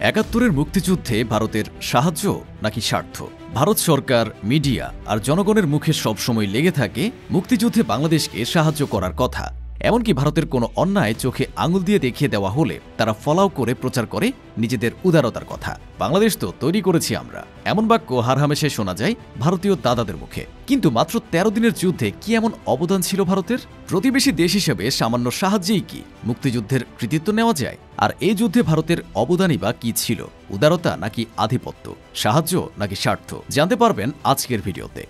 একাত্তরের মুক্তিযুদ্ধে ভারতের সাহায্য নাকি স্বার্থ? ভারত সরকার, মিডিয়া আর জনগণের মুখে সবসময় লেগে থাকে মুক্তিযুদ্ধে বাংলাদেশকে সাহায্য করার কথা। এমনকি ভারতের কোনো অন্যায় চোখে আঙুল দিয়ে দেখিয়ে দেওয়া হলে তারা ফলাও করে প্রচার করে নিজেদের উদারতার কথা। বাংলাদেশ তো তৈরি করেছি আমরা, এমন বাক্য হারহামেশে শোনা যায় ভারতীয় দাদাদের মুখে। কিন্তু মাত্র ১৩ দিনের যুদ্ধে কি এমন অবদান ছিল ভারতের? প্রতিবেশী দেশ হিসেবে সামান্য সাহায্যেই কি মুক্তিযুদ্ধের কৃতিত্ব নেওয়া যায়? আর এই যুদ্ধে ভারতের অবদানই বা কি ছিল? উদারতা নাকি আধিপত্য? সাহায্য নাকি স্বার্থ? জানতে পারবেন আজকের ভিডিওতে।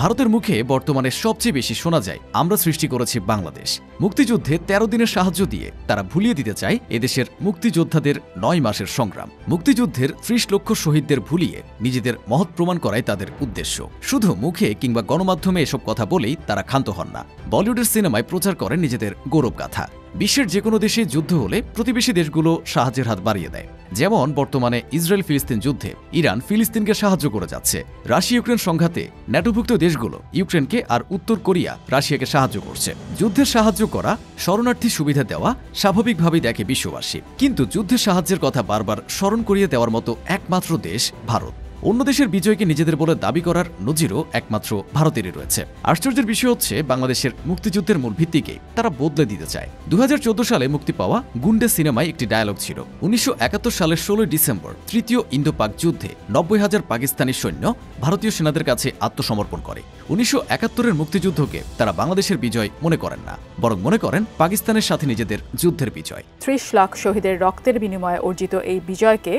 ভারতের মুখে বর্তমানে সবচেয়ে বেশি শোনা যায় আমরা সৃষ্টি করেছি বাংলাদেশ। মুক্তিযুদ্ধে ১৩ দিনের সাহায্য দিয়ে তারা ভুলিয়ে দিতে চায় এদেশের মুক্তিযোদ্ধাদের ৯ মাসের সংগ্রাম। মুক্তিযুদ্ধের ৩০ লক্ষ শহীদদের ভুলিয়ে নিজেদের মহৎ প্রমাণ করাই তাদের উদ্দেশ্য। শুধু মুখে কিংবা গণমাধ্যমে এসব কথা বলেই তারা ক্ষান্ত হন না, বলিউডের সিনেমায় প্রচার করেন নিজেদের গৌরবগাথা। বিশ্বের যে কোনো দেশে যুদ্ধ হলে প্রতিবেশী দেশগুলো সাহায্যের হাত বাড়িয়ে দেয়। যেমন বর্তমানে ইসরায়েল ফিলিস্তিন যুদ্ধে ইরান ফিলিস্তিনকে সাহায্য করে যাচ্ছে। রাশিয়া ইউক্রেন সংঘাতে ন্যাটোভুক্ত দেশগুলো ইউক্রেনকে আর উত্তর কোরিয়া রাশিয়াকে সাহায্য করছে। যুদ্ধের সাহায্য করা, শরণার্থী সুবিধা দেওয়া স্বাভাবিকভাবেই দেখে বিশ্ববাসী। কিন্তু যুদ্ধের সাহায্যের কথা বারবার স্মরণ করিয়ে দেওয়ার মতো একমাত্র দেশ ভারত। অন্য দেশের বিজয়কে নিজেদের বলে দাবি করার নজিরও একমাত্র ভারতেরই রয়েছে। আশ্চর্যের বিষয় হচ্ছে বাংলাদেশের মুক্তিযুদ্ধের মূল ভিত্তিকে তারা বদলে দিতে চায়। ২০১৪ সালে মুক্তি পাওয়া গুন্ডে সিনেমায় একটি ডায়ালগ ছিল, ১৯৭১ সালের ১৬ ডিসেম্বর তৃতীয় ইন্দো পাক যুদ্ধে ৯০,০০০ পাকিস্তানি সৈন্য ভারতীয় সেনাদের কাছে আত্মসমর্পণ করে। ১৯৭১-এর মুক্তিযুদ্ধকে তারা বাংলাদেশের বিজয় মনে করেন না, বরং মনে করেন পাকিস্তানের সাথে নিজেদের যুদ্ধের বিজয়। ৩০ লাখ শহীদের রক্তের বিনিময়ে অর্জিত এই বিজয়কে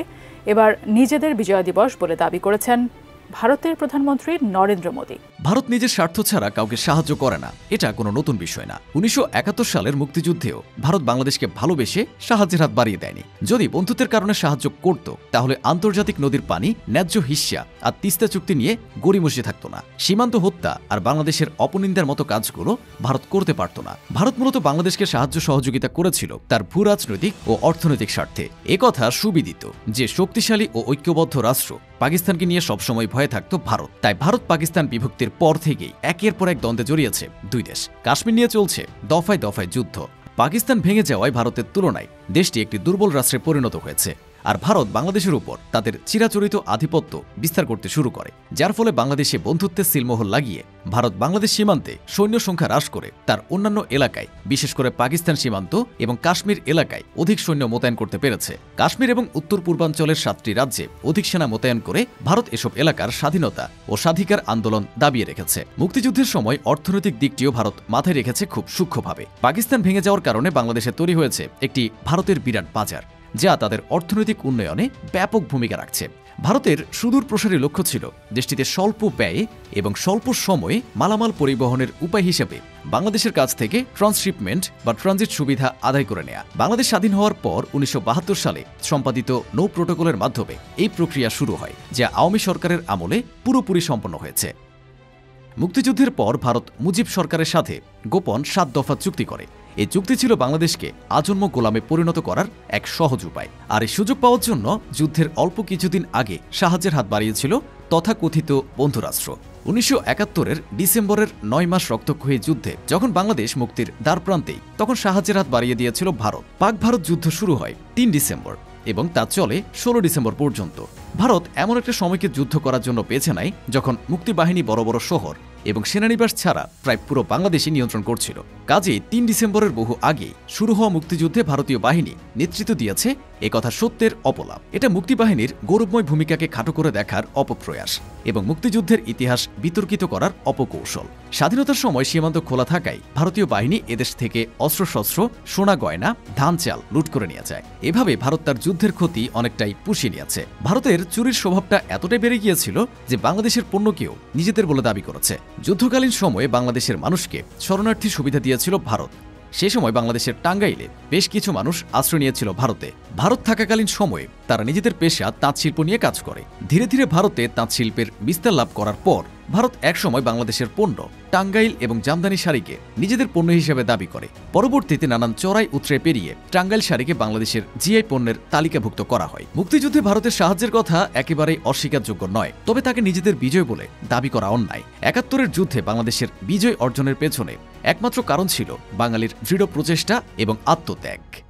এবার নিজেদের বিজয় দিবস বলে দাবি করেছেন ভারতের প্রধানমন্ত্রী নরেন্দ্র মোদী। ভারত নিজের স্বার্থ ছাড়া কাউকে সাহায্য করে না, এটা কোনো নতুন বিষয় না। ১৯৭১ সালের মুক্তিযুদ্ধেও ভারত বাংলাদেশকে ভালোবেসে সাহায্যের হাত বাড়িয়ে দেয়নি। যদি বন্ধুত্বের কারণে সাহায্য করত, তাহলে আন্তর্জাতিক নদীর পানি, ন্যায্য হিস্যা আর তিস্তা চুক্তি নিয়ে গড়িমসি থাকত না। সীমান্ত হত্যা আর বাংলাদেশের অপনিন্দার মতো কাজগুলো ভারত করতে পারত না। ভারত মূলত বাংলাদেশকে সাহায্য সহযোগিতা করেছিল তার ভূ রাজনৈতিক ও অর্থনৈতিক স্বার্থে। একথা সুবিদিত যে শক্তিশালী ও ঐক্যবদ্ধ রাষ্ট্র পাকিস্তানকে নিয়ে সবসময় ভয়ে থাকত ভারত। তাই ভারত পাকিস্তান বিভক্তির পর থেকেই একের পর এক দ্বন্দ্বে জড়িয়েছে দুই দেশ। কাশ্মীর নিয়ে চলছে দফায় দফায় যুদ্ধ। পাকিস্তান ভেঙে যাওয়ায় ভারতের তুলনায় দেশটি একটি দুর্বল রাষ্ট্রে পরিণত হয়েছে। আর ভারত বাংলাদেশের উপর তাদের চিরাচরিত আধিপত্য বিস্তার করতে শুরু করে, যার ফলে বাংলাদেশে বন্ধুত্বের সিলমোহর লাগিয়ে ভারত বাংলাদেশ সীমান্তে সৈন্য সংখ্যা হ্রাস করে তার অন্যান্য এলাকায়, বিশেষ করে পাকিস্তান সীমান্ত এবং কাশ্মীর এলাকায় অধিক সৈন্য মোতায়েন করতে পেরেছে। কাশ্মীর এবং উত্তর পূর্বাঞ্চলের ৭টি রাজ্যে অধিক সেনা মোতায়েন করে ভারত এসব এলাকার স্বাধীনতা ও স্বাধিকার আন্দোলন দাবিয়ে রেখেছে। মুক্তিযুদ্ধের সময় অর্থনৈতিক দিকটিও ভারত মাথায় রেখেছে খুব সূক্ষ্মভাবে। পাকিস্তান ভেঙে যাওয়ার কারণে বাংলাদেশে তৈরি হয়েছে একটি ভারতের বিরাট বাজার, যা তাদের অর্থনৈতিক উন্নয়নে ব্যাপক ভূমিকা রাখছে। ভারতের সুদূর প্রসারী লক্ষ্য ছিল দেশটিতে স্বল্প ব্যয়ে এবং স্বল্প সময়ে মালামাল পরিবহনের উপায় হিসেবে বাংলাদেশের কাছ থেকে ট্রান্সশিপমেন্ট বা ট্রানজিট সুবিধা আদায় করে নেয়া। বাংলাদেশ স্বাধীন হওয়ার পর ১৯৭২ সালে সম্পাদিত নৌ প্রোটোকলের মাধ্যমে এই প্রক্রিয়া শুরু হয়, যা আওয়ামী সরকারের আমলে পুরোপুরি সম্পন্ন হয়েছে। মুক্তিযুদ্ধের পর ভারত মুজিব সরকারের সাথে গোপন ৭ দফা চুক্তি করে। এই চুক্তি ছিল বাংলাদেশকে আজন্ম গোলামে পরিণত করার এক সহজ উপায়। আর এই সুযোগ পাওয়ার জন্য যুদ্ধের অল্প কিছুদিন আগে সাহায্যের হাত বাড়িয়েছিল তথাকথিত বন্ধুরাষ্ট্র। ১৯৭১-এর ডিসেম্বরের ৯ মাস রক্তক্ষয়ী যুদ্ধে যখন বাংলাদেশ মুক্তির দ্বারপ্রান্তেই, তখন সাহায্যের হাত বাড়িয়ে দিয়েছিল ভারত। পাক ভারত যুদ্ধ শুরু হয় ৩ ডিসেম্বর এবং তা চলে ১৬ ডিসেম্বর পর্যন্ত। ভারত এমন একটা সময়কে যুদ্ধ করার জন্য বেছে নেয় যখন মুক্তিবাহিনী বড় বড় শহর এবং সেনানিবাস ছাড়া প্রায় পুরো বাংলাদেশই নিয়ন্ত্রণ করছিল। কাজেই ৩ ডিসেম্বরের বহু আগে শুরু হওয়া মুক্তিযুদ্ধে ভারতীয় বাহিনী নেতৃত্ব দিয়েছে একথা সত্যের অপলাপ। এটা মুক্তিবাহিনীর গৌরবময় ভূমিকাকে খাটো করে দেখার অপপ্রয়াস এবং মুক্তিযুদ্ধের ইতিহাস বিতর্কিত করার অপকৌশল। স্বাধীনতার সময় সীমান্ত খোলা থাকায় ভারতীয় বাহিনী এদেশ থেকে অস্ত্রশস্ত্র, সোনা গয়না, ধান চাল লুট করে নিয়ে যায়। এভাবে ভারত তার যুদ্ধের ক্ষতি অনেকটাই পুষিয়ে নিয়েছে। ভারতের চুরির স্বভাবটা এতটাই বেড়ে গিয়েছিল যে বাংলাদেশের পণ্যকেও নিজেদের বলে দাবি করেছে। যুদ্ধকালীন সময়ে বাংলাদেশের মানুষকে শরণার্থী সুবিধা দিয়েছিল ভারত। সে সময় বাংলাদেশের টাঙ্গাইলে বেশ কিছু মানুষ আশ্রয় নিয়েছিল ভারতে। ভারত থাকাকালীন সময়ে তারা নিজেদের পেশা তাঁত শিল্প নিয়ে কাজ করে। ধীরে ধীরে ভারতে তাঁত শিল্পের বিস্তার লাভ করার পর ভারত একসময় বাংলাদেশের পণ্য টাঙ্গাইল এবং জামদানি শাড়িকে নিজেদের পণ্য হিসেবে দাবি করে। পরবর্তীতে নানান চড়াই উতরে পেরিয়ে টাঙ্গাইল শাড়িকে বাংলাদেশের জিআই পণ্যের তালিকাভুক্ত করা হয়। মুক্তিযুদ্ধে ভারতের সাহায্যের কথা একেবারেই অস্বীকারযোগ্য নয়, তবে তাকে নিজেদের বিজয় বলে দাবি করা অন্যায়। ৭১-এর যুদ্ধে বাংলাদেশের বিজয় অর্জনের পেছনে একমাত্র কারণ ছিল বাঙালির দৃঢ় প্রচেষ্টা এবং আত্মত্যাগ।